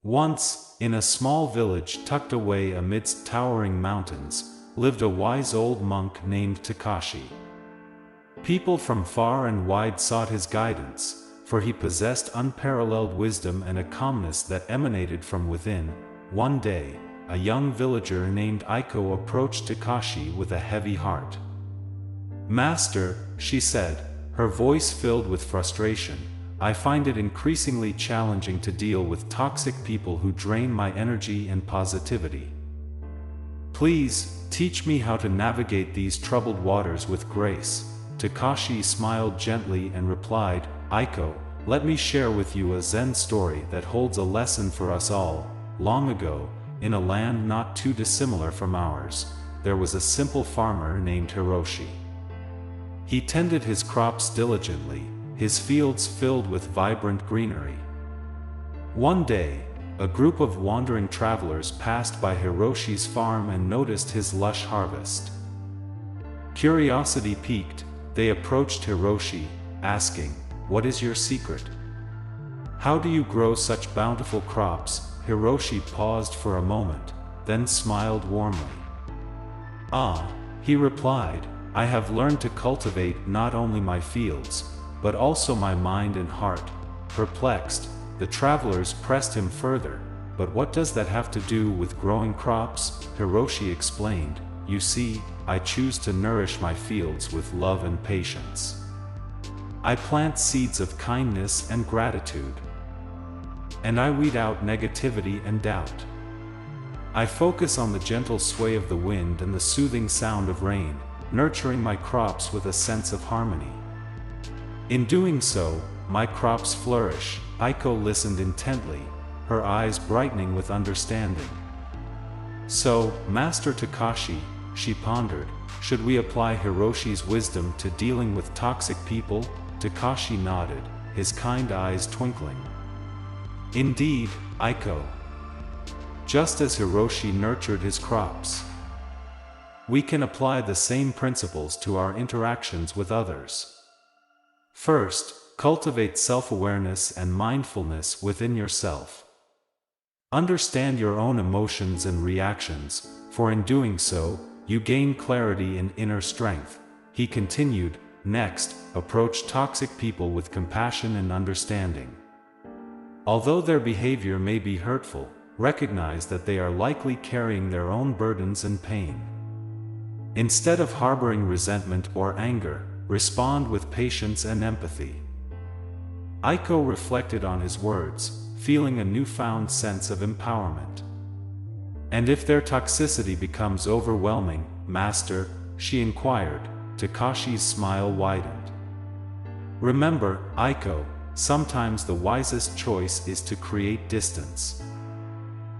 Once, in a small village tucked away amidst towering mountains, lived a wise old monk named Takashi. People from far and wide sought his guidance, for he possessed unparalleled wisdom and a calmness that emanated from within. One day, a young villager named Aiko approached Takashi with a heavy heart. "Master," she said, her voice filled with frustration, "I find it increasingly challenging to deal with toxic people who drain my energy and positivity. Please, teach me how to navigate these troubled waters with grace." Takashi smiled gently and replied, "Aiko, let me share with you a Zen story that holds a lesson for us all. Long ago, in a land not too dissimilar from ours, there was a simple farmer named Hiroshi. He tended his crops diligently, his fields filled with vibrant greenery. One day, a group of wandering travelers passed by Hiroshi's farm and noticed his lush harvest. Curiosity piqued, they approached Hiroshi, asking, "What is your secret? How do you grow such bountiful crops?" Hiroshi paused for a moment, then smiled warmly. "Ah," he replied, "I have learned to cultivate not only my fields, but also my mind and heart." Perplexed, the travelers pressed him further, "But what does that have to do with growing crops?" Hiroshi explained, "You see, I choose to nourish my fields with love and patience. I plant seeds of kindness and gratitude. And I weed out negativity and doubt. I focus on the gentle sway of the wind and the soothing sound of rain, nurturing my crops with a sense of harmony. In doing so, my crops flourish." Aiko listened intently, her eyes brightening with understanding. "So, Master Takashi," she pondered, "should we apply Hiroshi's wisdom to dealing with toxic people?" Takashi nodded, his kind eyes twinkling. "Indeed, Aiko. Just as Hiroshi nurtured his crops, we can apply the same principles to our interactions with others. First, cultivate self-awareness and mindfulness within yourself. Understand your own emotions and reactions, for in doing so, you gain clarity and inner strength." He continued, "Next, approach toxic people with compassion and understanding. Although their behavior may be hurtful, recognize that they are likely carrying their own burdens and pain. Instead of harboring resentment or anger, respond with patience and empathy." Aiko reflected on his words, feeling a newfound sense of empowerment. "And if their toxicity becomes overwhelming, Master?" she inquired. Takashi's smile widened. "Remember, Aiko, sometimes the wisest choice is to create distance.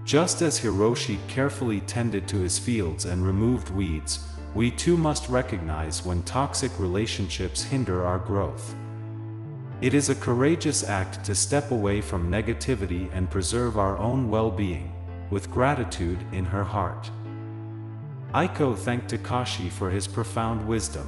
Just as Hiroshi carefully tended to his fields and removed weeds, we too must recognize when toxic relationships hinder our growth. It is a courageous act to step away from negativity and preserve our own well-being, with gratitude in her heart." Aiko thanked Takashi for his profound wisdom.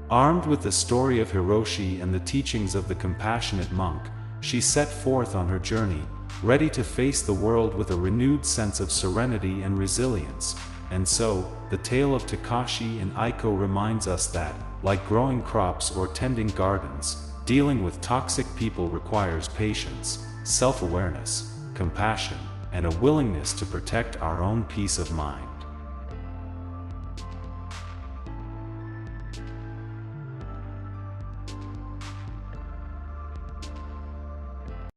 Armed with the story of Hiroshi and the teachings of the compassionate monk, she set forth on her journey, ready to face the world with a renewed sense of serenity and resilience. And so, the tale of Takashi and Aiko reminds us that, like growing crops or tending gardens, dealing with toxic people requires patience, self-awareness, compassion, and a willingness to protect our own peace of mind.